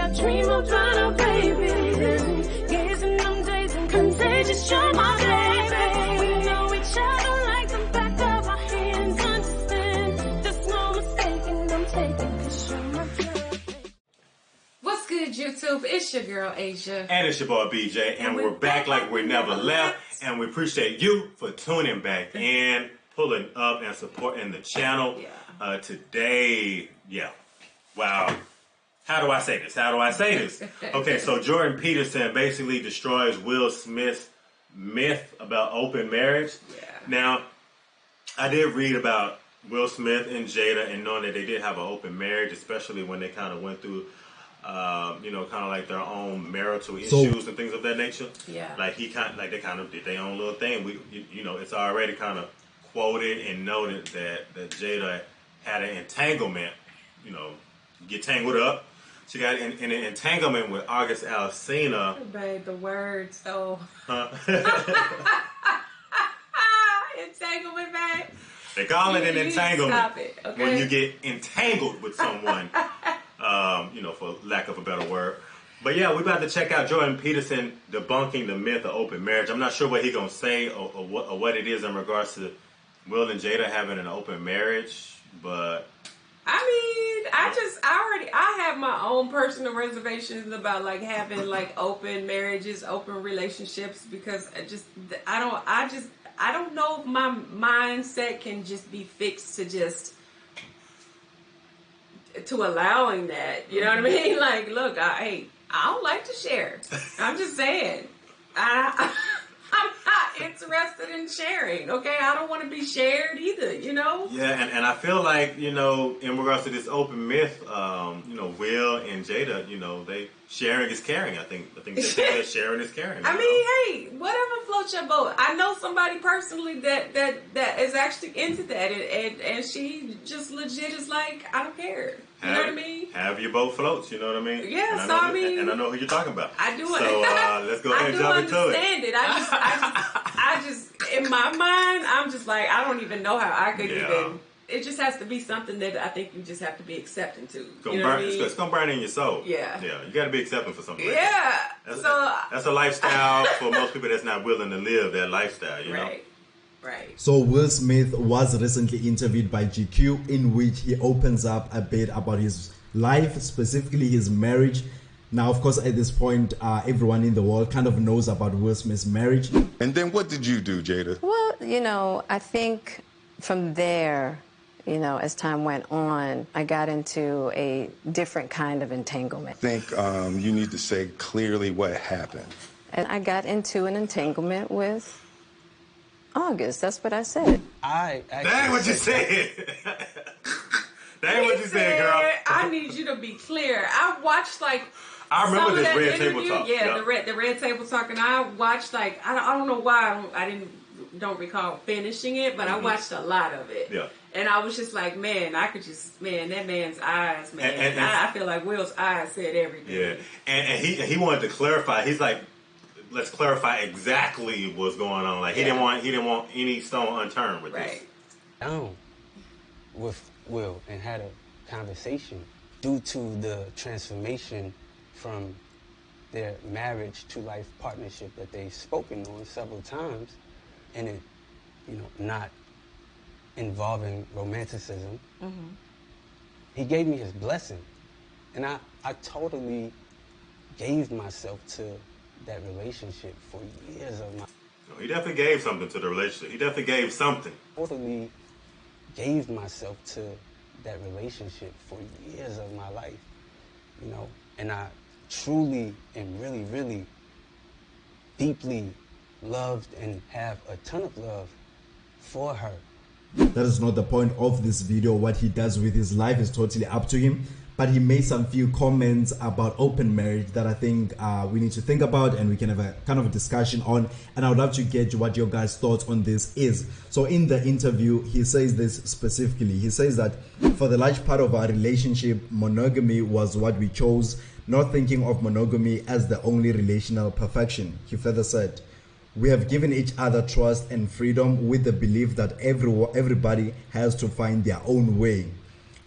I dream about a baby. Gazing them days and contagious, you're my baby. We know each other like the back of our hands. Understand, there's no mistaking, I'm taking this, you're my baby. What's good, YouTube? It's your girl, Asia. And it's your boy, BJ. And we're back like we never left. And we appreciate you for tuning back in, pulling up, and supporting the channel. Today, wow. How do I say this? Okay, so Jordan Peterson basically destroys Will Smith's myth about open marriage. Now, I did read about Will Smith and Jada and knowing that they did have an open marriage, especially when they kind of went through kind of like their own marital issues and things of that nature. Like they kind of did their own little thing. It's already kind of quoted and noted that Jada had an entanglement. Get tangled up. She got in an entanglement with August Alsina. Babe, the words though. Entanglement, babe. They call it an entanglement. Stop it, okay? When you get entangled with someone. For lack of a better word. But yeah, we're about to check out Jordan Peterson debunking the myth of open marriage. I'm not sure what he's going to say or what it is in regards to Will and Jada having an open marriage, but... I have my own personal reservations about like having like open marriages, open relationships, because I don't know if my mindset can just be fixed to allowing that. You know what I mean? Like, look, I don't like to share. I'm just saying. I'm not interested in sharing, okay? I don't want to be shared either, Yeah, and I feel like, in regards to this open myth, Will and Jada, they sharing is caring. I think they say that sharing is caring. Hey, whatever floats your boat. I know somebody personally that is actually into that, and she just legit is like, I don't care. You know what I mean? Have your boat floats, you know what I mean? Yeah, and I know who you're talking about. I do. So let's go ahead and jump into it. I understand it. I just, in my mind, I'm just like, I don't even know how I could even. It just has to be something that I think you just have to be accepting to. It's gonna burn in your soul. Yeah. You got to be accepting for something. Like that. That's a lifestyle for most people that's not willing to live that lifestyle. You know. Right. So Will Smith was recently interviewed by GQ, in which he opens up a bit about his life, specifically his marriage. Now, of course, at this point, everyone in the world kind of knows about Will Smith's marriage. And then what did you do, Jada? Well, I think from there, as time went on, I got into a different kind of entanglement. I think you need to say clearly what happened. And I got into an entanglement with August. That's what I said. That ain't what you said. That ain't what you said, girl. I need you to be clear. I watched I remember this red table talk. Yeah, the red table talk, and I watched I don't know why don't recall finishing it, but I watched a lot of it. Yeah. And I was just like, man, that man's eyes, man. And I feel like Will's eyes said everything. Yeah. And he wanted to clarify. He's like, let's clarify exactly what's going on. Like he didn't want any stone unturned with this. Down with Will and had a conversation due to the transformation from their marriage to life partnership that they've spoken on several times, and it, not involving romanticism. He gave me his blessing, and I totally gave myself to that relationship for years of my... No, he definitely gave something to the relationship. He definitely gave something. Totally gave myself to that relationship for years of my life, and I truly and really, really deeply loved and have a ton of love for her. That is not the point of this video. What he does with his life is totally up to him. But he made some few comments about open marriage that I think we need to think about, and we can have a kind of a discussion on. And I would love to get what your guys' thoughts on this is. So in the interview, he says this specifically. He says that for the large part of our relationship, monogamy was what we chose, not thinking of monogamy as the only relational perfection. He further said, we have given each other trust and freedom with the belief that everybody has to find their own way.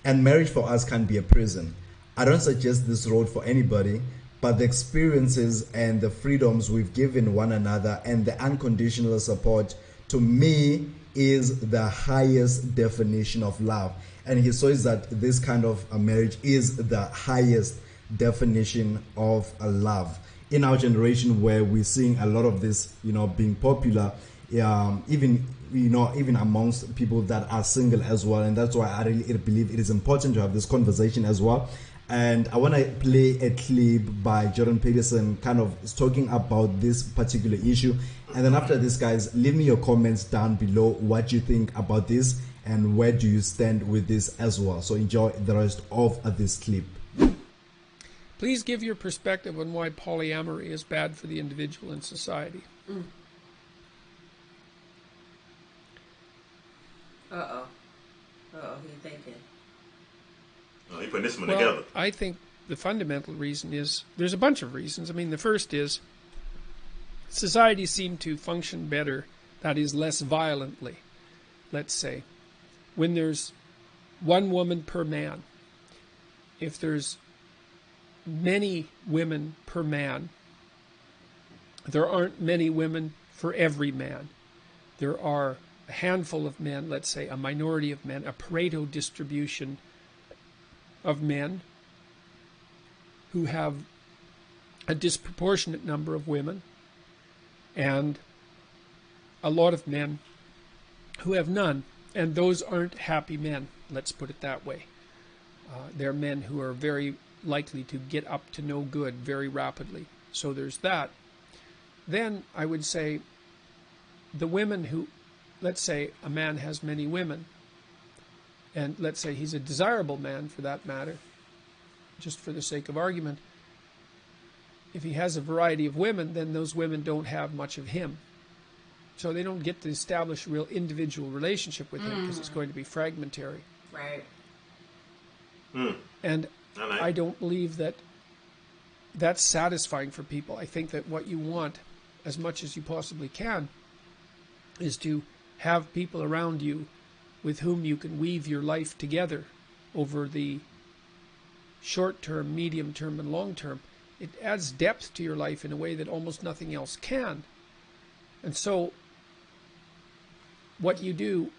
And marriage for us can be a prison. I don't suggest this road for anybody, but the experiences and the freedoms we've given one another and the unconditional support, to me, is the highest definition of love. And he says that this kind of a marriage is the highest definition of a love. In our generation, where we're seeing a lot of this, being popular, even amongst people that are single as well. And that's why I really believe it is important to have this conversation as well. And I want to play a clip by Jordan Peterson kind of talking about this particular issue. And then after this, guys, leave me your comments down below what you think about this and where do you stand with this as well. So enjoy the rest of this clip. Please give your perspective on why polyamory is bad for the individual and society. He's thinking. Oh, he putting this one together. I think the fundamental reason is, there's a bunch of reasons. I mean, the first is societies seem to function better, that is, less violently, let's say, when there's one woman per man. If there's many women per man, there aren't many women for every man. There are a handful of men, let's say a minority of men, a Pareto distribution of men who have a disproportionate number of women, and a lot of men who have none. And those aren't happy men, let's put it that way. They're men who are very likely to get up to no good very rapidly. So there's that. Then I would say the women who, let's say a man has many women, and let's say he's a desirable man for that matter, just for the sake of argument, if he has a variety of women, then those women don't have much of him. So they don't get to establish a real individual relationship with him because it's going to be fragmentary. Right. And I don't believe that that's satisfying for people. I think that what you want, as much as you possibly can, is to have people around you with whom you can weave your life together over the short term, medium term, and long term. It adds depth to your life in a way that almost nothing else can. And so what you do,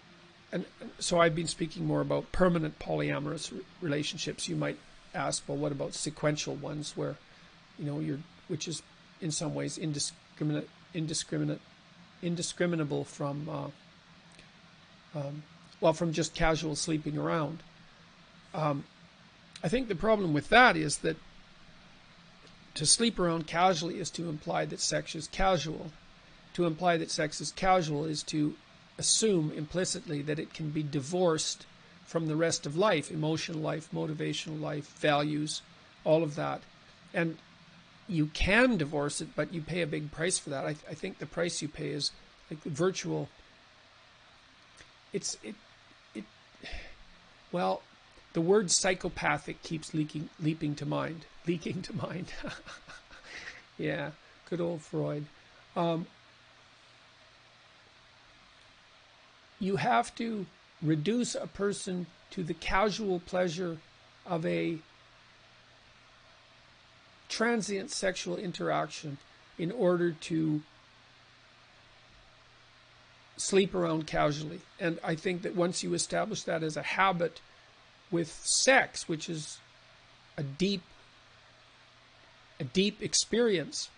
and so I've been speaking more about permanent polyamorous relationships. You might ask, well, what about sequential ones where, which is in some ways indiscriminable from, from just casual sleeping around. I think the problem with that is that to sleep around casually is to imply that sex is casual. To imply that sex is casual is to assume implicitly that it can be divorced from the rest of life, emotional life, motivational life, values, all of that. And you can divorce it, but you pay a big price for that. I think the price you pay is like the virtual. Well, the word psychopathic keeps leaping to mind. Yeah, good old Freud. You have to reduce a person to the casual pleasure of a transient sexual interaction in order to sleep around casually. And I think that once you establish that as a habit with sex, which is a deep experience,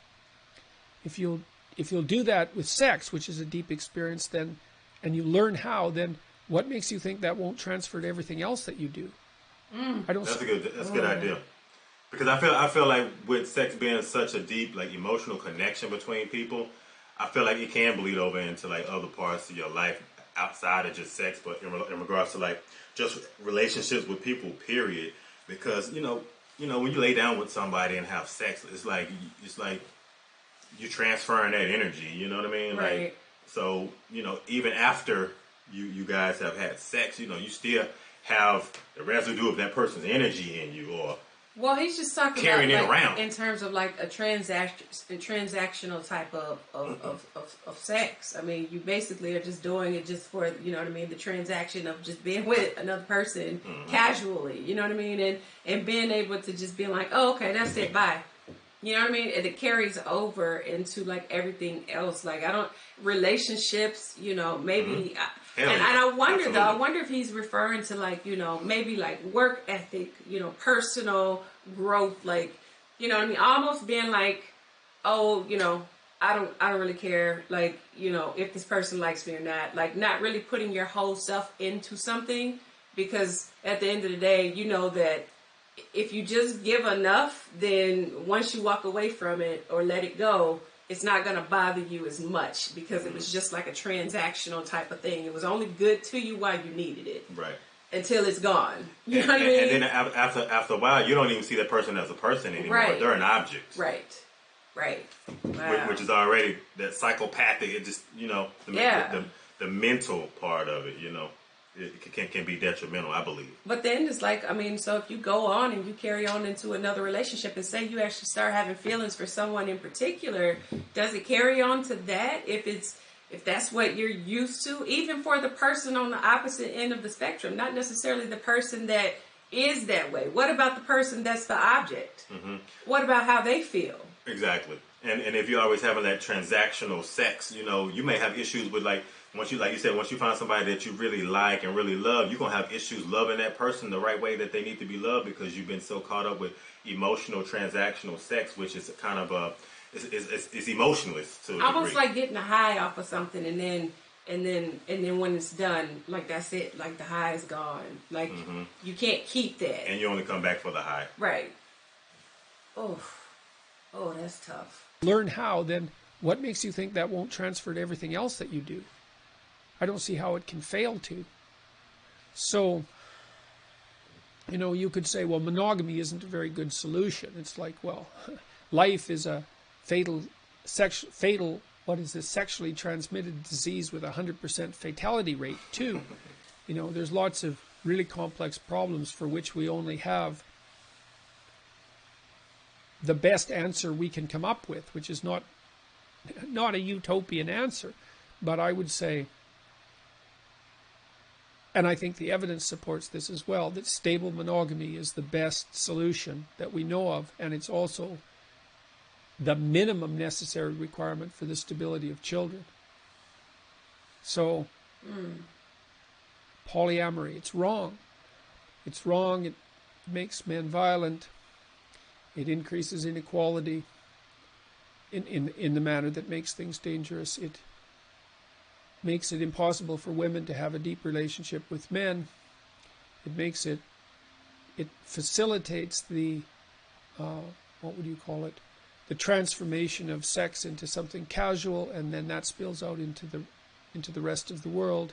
if you'll do that with sex, which is a deep experience, then, and you learn how, then what makes you think that won't transfer to everything else that you do? That's a good idea. Because I feel like with sex being such a deep, like, emotional connection between people, I feel like it can bleed over into like other parts of your life outside of just sex, but in regards to like just relationships with people, period. Because when you lay down with somebody and have sex, it's like you're transferring that energy. You know what I mean? Right. Like, so even after you guys have had sex, you still have the residue of that person's energy in you, or Well, he's just talking carrying about it around in terms of like a transactional type of sex. I mean, you basically are just doing it just for, you know what I mean, the transaction of just being with another person casually, you know what I mean, and being able to just be like, oh, okay, that's it, bye. You know what I mean? And it carries over into like everything else. Like relationships, you know, maybe. And I wonder though, I wonder if he's referring to like, you know, maybe like work ethic, you know, personal growth, like, you know what I mean? Almost being like, oh, you know, I don't really care, like, you know, if this person likes me or not. Like not really putting your whole self into something, because at the end of the day, you know that if you just give enough, then once you walk away from it or let it go, it's not going to bother you as much, because it was just like a transactional type of thing. It was only good to you while you needed it. Right. Until it's gone. You know what I mean? And then after a while, you don't even see that person as a person anymore. Right. They're an object. Right. Wow. Which is already that psychopathic. It just, you know, the mental part of it, you know. It can be detrimental, I believe. But then it's like, I mean, so if you go on and you carry on into another relationship and say you actually start having feelings for someone in particular, does it carry on to that if that's what you're used to, even for the person on the opposite end of the spectrum, not necessarily the person that is that way? What about the person that's the object? Mm-hmm. What about how they feel? Exactly. And if you're always having that transactional sex, you know, you may have issues with once you find somebody that you really like and really love, you're going to have issues loving that person the right way that they need to be loved, because you've been so caught up with emotional transactional sex, which is kind of it's emotionless to a almost degree. Like getting a high off of something and then when it's done, like that's it, like the high is gone. Like you can't keep that. And you only come back for the high. Right. Oh, that's tough. Learn how, then what makes you think that won't transfer to everything else that you do? I don't see how it can fail to. So, you know, you could say, well, monogamy isn't a very good solution. It's like, well, life is a fatal, sexually transmitted disease with a 100% fatality rate too. You know, there's lots of really complex problems for which we only have the best answer we can come up with, which is not a utopian answer, but I would say, and I think the evidence supports this as well, that stable monogamy is the best solution that we know of, and it's also the minimum necessary requirement for the stability of children. So, polyamory, it's wrong. It's wrong, it makes men violent, it increases inequality in the manner that makes things dangerous. It makes it impossible for women to have a deep relationship with men. It facilitates the, what would you call it? The transformation of sex into something casual, and then that spills out into the rest of the world.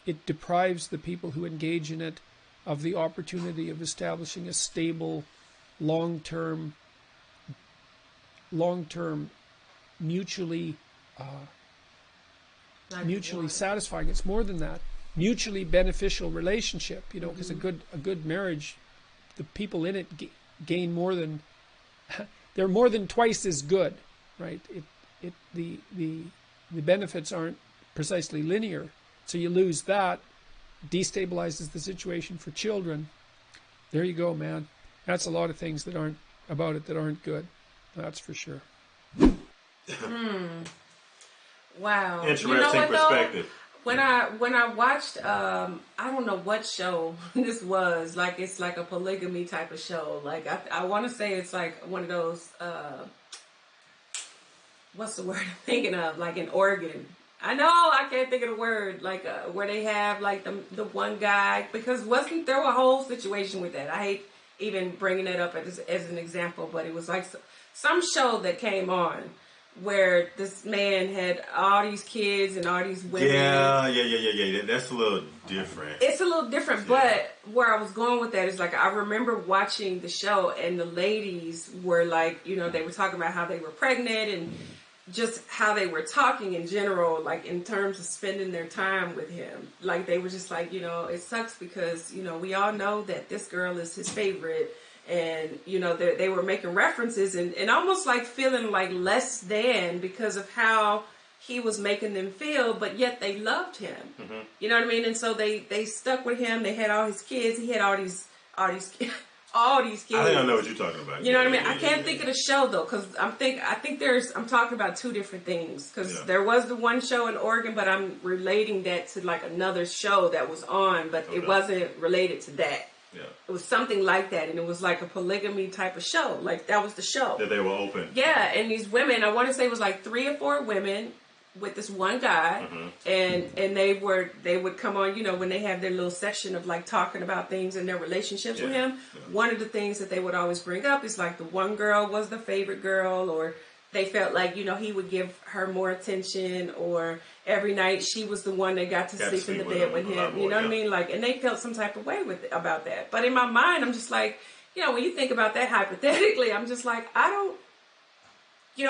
It deprives the people who engage in it of the opportunity of establishing a stable, long-term, mutually satisfying. It's more than that. Mutually beneficial relationship. You know, because a good marriage, the people in it gain more than. They're more than twice as good, right? The benefits aren't precisely linear, so you lose that. Destabilizes the situation for children. There you go, man. That's a lot of things that aren't about it that aren't good. That's for sure. Wow. Interesting perspective. When I watched, I don't know what show this was. Like, it's like a polygamy type of show. Like, I want to say it's like one of those, what's the word I'm thinking of? Like in Oregon. I know, I can't think of the word. Like, where they have like the one guy, because wasn't there a whole situation with that? I hate even bringing it up as an example, but it was like some show that came on where this man had all these kids and all these women. Yeah. That's a little different. It's a little different, but where I was going with that is like, I remember watching the show and the ladies were like, you know, they were talking about how they were pregnant just how they were talking in general, like in terms of spending their time with him. Like they were just like, it sucks because, we all know that this girl is his favorite. And, they were making references and almost like feeling like less than because of how he was making them feel, but yet they loved him. Mm-hmm. You know what I mean? And so they stuck with him. They had all his kids. He had all these kids. I think I know what you're talking about. You know what I mean? I can't think of the show though, because I'm talking about two different things. Because there was the one show in Oregon, but I'm relating that to like another show that was on, but it wasn't related to that. Yeah. It was something like that, and it was like a polygamy type of show. Like that was the show that they were open. Yeah, and these women, I want to say it was like 3 or 4 women with this one guy, and they would come on, when they have their little session of like talking about things and their relationships with him. Yeah. One of the things that they would always bring up is like the one girl was the favorite girl, or they felt like, he would give her more attention, or every night she was the one that got to sleep in the bed with him. You know what I mean? Like, and they felt some type of way about that. But in my mind, I'm just like, when you think about that hypothetically, I'm just like, I don't,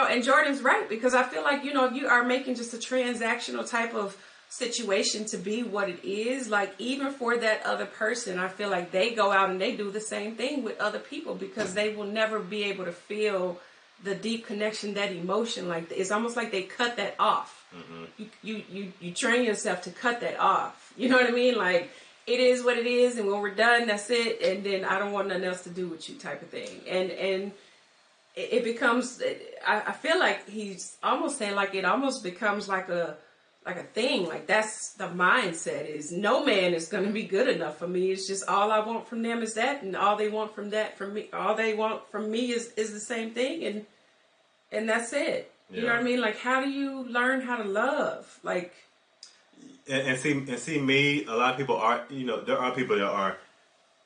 and Jordan's right, because I feel like, if you are making just a transactional type of situation to be what it is, like even for that other person, I feel like they go out and they do the same thing with other people because they will never be able to feel the deep connection, that emotion. Like it's almost like they cut that off. Mm-hmm. You train yourself to cut that off. You know what I mean? Like it is what it is, and when we're done, that's it. And then I don't want nothing else to do with you, type of thing. And it becomes. I feel like he's almost saying like it almost becomes like a thing. Like that's the mindset is no man is going to be good enough for me. It's just all I want from them is that, and all they want from that from me, all they want from me is the same thing, and that's it. Yeah. You know what I mean? Like how do you learn how to love? Like and see me. A lot of people are. There are people that are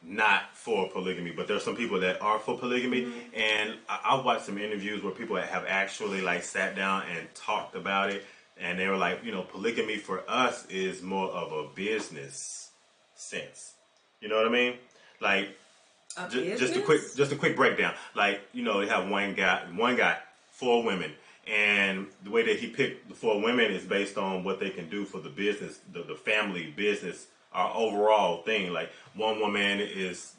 not for polygamy, but there are some people that are for polygamy. Mm-hmm. And I've watched some interviews where people have actually like sat down and talked about it. And they were like, polygamy for us is more of a business sense. You know what I mean? Like, just a quick breakdown. Like, they have one guy, 4 women, and the way that he picked the 4 women is based on what they can do for the business, the family business, our overall thing. Like, one woman is,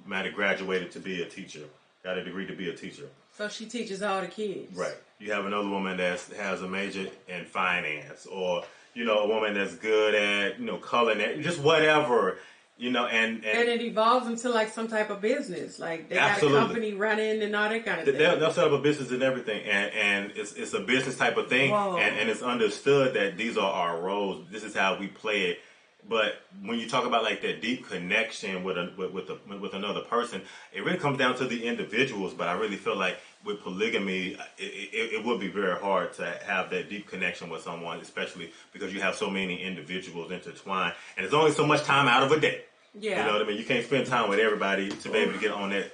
might have graduated to be a teacher, got a degree to be a teacher. So she teaches all the kids. Right. You have another woman that has a major in finance, or, a woman that's good at, culinary, just whatever, and it evolves into like some type of business. Like they got a company running and all that kind of thing. They'll set up a business and everything, and it's a business type of thing, and it's understood that these are our roles. This is how we play it. But when you talk about like that deep connection with another person, it really comes down to the individuals. But I really feel like with polygamy, it would be very hard to have that deep connection with someone, especially because you have so many individuals intertwined, and there's only so much time out of a day. Yeah, you know what I mean. You can't spend time with everybody to be able to get on that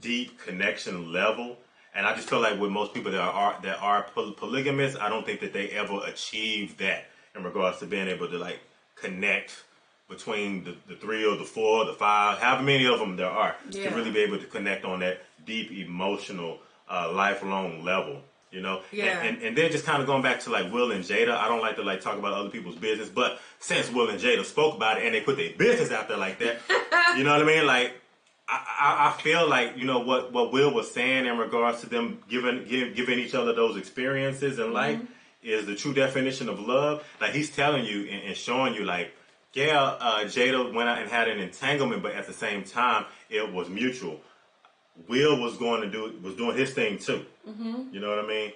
deep connection level. And I just feel like with most people that are polygamous, I don't think that they ever achieve that in regards to being able to like connect between the 3 or the 4 or the 5, however many of them there are, to really be able to connect on that deep emotional, lifelong level, Yeah. And then just kind of going back to like Will and Jada, I don't like to like talk about other people's business, but since Will and Jada spoke about it and they put their business out there like that, you know what I mean? Like I feel like what Will was saying in regards to them giving each other those experiences in life is the true definition of love. Like he's telling you and showing you like, Jada went out and had an entanglement, but at the same time it was mutual. Will was doing his thing too. Mm-hmm. You know what I mean?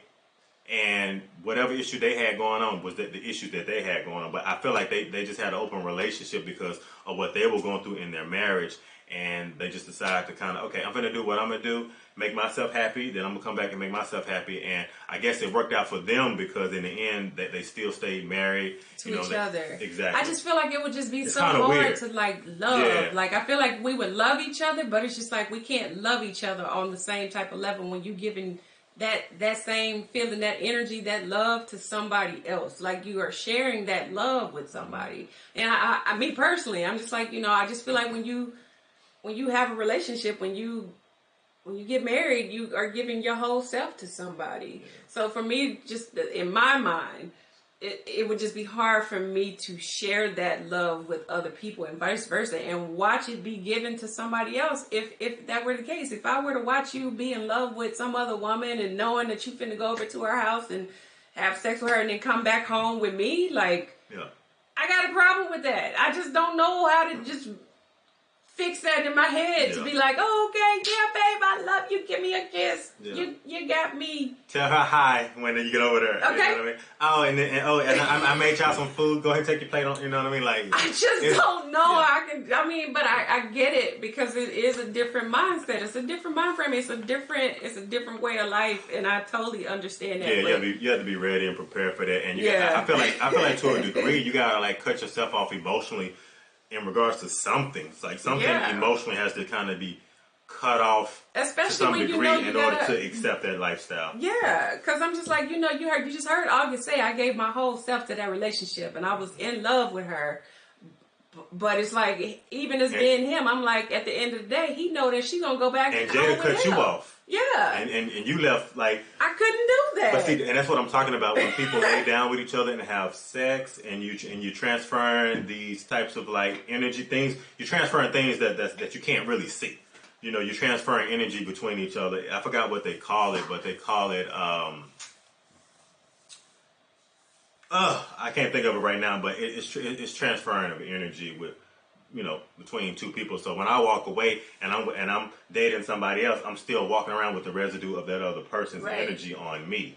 And whatever issue they had going on was the issues that they had going on. But I feel like they just had an open relationship because of what they were going through in their marriage. And they just decided to kind of, okay, I'm going to do what I'm going to do, make myself happy, then I'm going to come back and make myself happy. And I guess it worked out for them because in the end, that they still stayed married. To each other. Exactly. I just feel like it would just be so hard weird to like love. Yeah. Like I feel like we would love each other, but it's just like we can't love each other on the same type of level when you giving that same feeling, that energy, that love to somebody else. Like you are sharing that love with somebody. And I me personally, I'm just like, I just feel like when you have a relationship, when you when you get married, you are giving your whole self to somebody. So for me, just in my mind, it would just be hard for me to share that love with other people and vice versa, and watch it be given to somebody else. If that were the case, if I were to watch you be in love with some other woman and knowing that you finna go over to her house and have sex with her and then come back home with me, like, I got a problem with that. I just don't know how to just fix that in my head to be like, oh, okay, yeah, babe, I love you. Give me a kiss. You got me. Tell her hi when you get over there. Okay. You know what I mean? And I made y'all some food. Go ahead and take your plate on. You know what I mean? Like, I just don't know. But I get it, because it is a different mindset. It's a different mind frame. It's a different way of life, and I totally understand that. Yeah, you have to be ready and prepared for that. And I feel like to a degree, you gotta like cut yourself off emotionally in regards to something. It's like something emotionally has to kind of be cut off, especially to some when degree, in order to accept that lifestyle. Yeah, because I'm just like, you just heard August say, I gave my whole self to that relationship, and I was in love with her. But it's like, even as being him, I'm like, at the end of the day, he know that she gonna go back and Jada cut you off. Yeah, and you left like, I couldn't do that. But see, and that's what I'm talking about, when people lay down with each other and have sex, and you transferring these types of like energy things. You're transferring things that you can't really see. You know, you're transferring energy between each other. I forgot what they call it, but they call it I can't think of it right now, but it's transferring of energy with, between two people. So when I walk away and I'm dating somebody else, I'm still walking around with the residue of that other person's energy on me.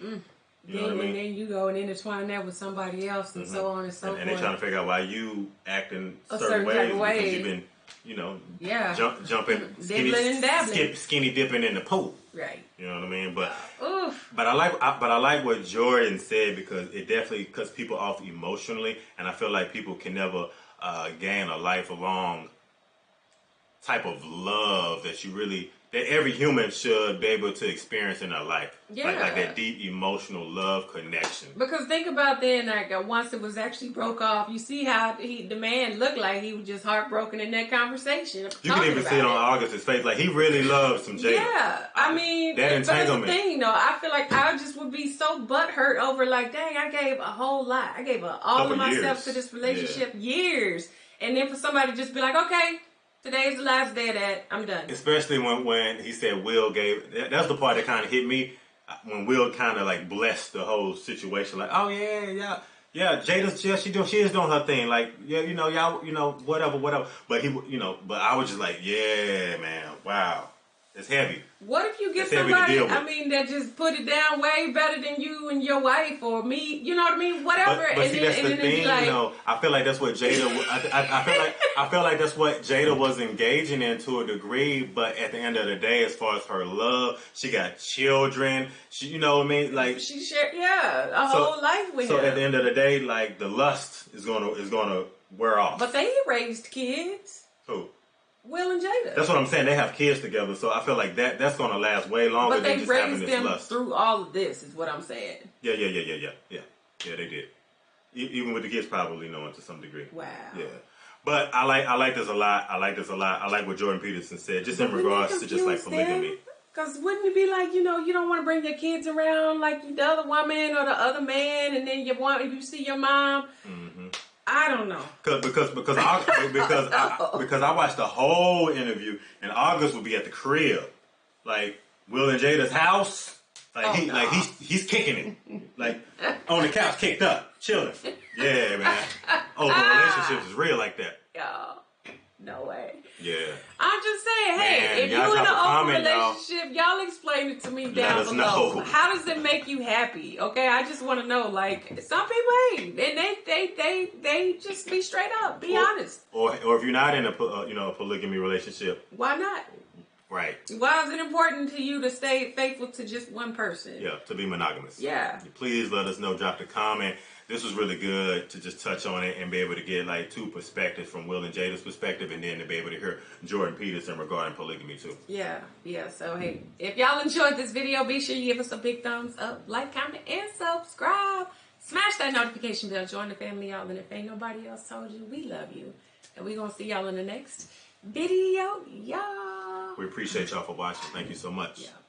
You know what I mean? And then you go and intertwine that with somebody else, and so on and so forth. And they're trying to figure out why you acting a certain ways because you've been, jumping, skinny dipping in the pool. Right. You know what I mean? But I like what Jordan said, because because people off emotionally, and I feel like people can never gain a lifelong type of love that every human should be able to experience in their life. Yeah. Like that deep emotional love connection. Because think about then, like once it was actually broke off, you see how the man looked like he was just heartbroken in that conversation. You can even see it on August's face. Like, he really loves some Jada. Yeah. I mean, that entanglement. But that's the thing, though. I feel like I just would be so butthurt over, like, dang, I gave a whole lot. I gave all of myself to this relationship, years. And then for somebody to just be like, okay, today's the last day of that. I'm done. Especially when he said Will gave. That's the part that kind of hit me. When Will kind of like blessed the whole situation. Like, oh yeah. Jada's she is doing her thing. Like, y'all, whatever. But but I was just like, yeah, man, wow. It's heavy. What if you get somebody, that just put it down way better than you and your wife or me? You know what I mean? Whatever. But see, that's the thing. Like, I feel like that's what Jada. I feel like that's what Jada was engaging in to a degree. But at the end of the day, as far as her love, she got children. She, you know what I mean? Like, she shared, a whole life with him. So at the end of the day, like, the lust is gonna wear off. But they raised kids. Who? Will and Jada. That's what I'm saying. They have kids together, so I feel like that's going to last way longer than just having this lust. But they raised them through all of this, is what I'm saying. Yeah, they did. Even with the kids probably knowing to some degree. Wow. Yeah. But I like this a lot. I like what Jordan Peterson said, just in regards to just like polygamy. Because wouldn't it be like, you don't want to bring your kids around like the other woman or the other man, and then you see your mom. Mm-hmm. I don't know. Because I watched the whole interview, and August would be at the crib, like Will and Jada's house, he's kicking it, like on the couch, kicked up, chilling. Yeah, man. Open relationships is real like that. Y'all, no way. Yeah. I'm just saying, hey, if you're in an open relationship, y'all explain it to me down below. How does it make you happy? Okay, I just want to know. Like, some people ain't, and they just be straight up, be honest. Or if you're not in a polygamy relationship, why not? Right. Why is it important to you to stay faithful to just one person? Yeah, to be monogamous. Yeah. Please let us know. Drop the comment. This was really good to just touch on it and be able to get like two perspectives, from Will and Jada's perspective, and then to be able to hear Jordan Peterson regarding polygamy too. Yeah. So hey, if y'all enjoyed this video, be sure you give us a big thumbs up, like, comment, and subscribe. Smash that notification bell. Join the family, y'all. And if ain't nobody else told you, we love you. And we gonna see y'all in the next video, y'all. We appreciate y'all for watching. Thank you so much. Yeah.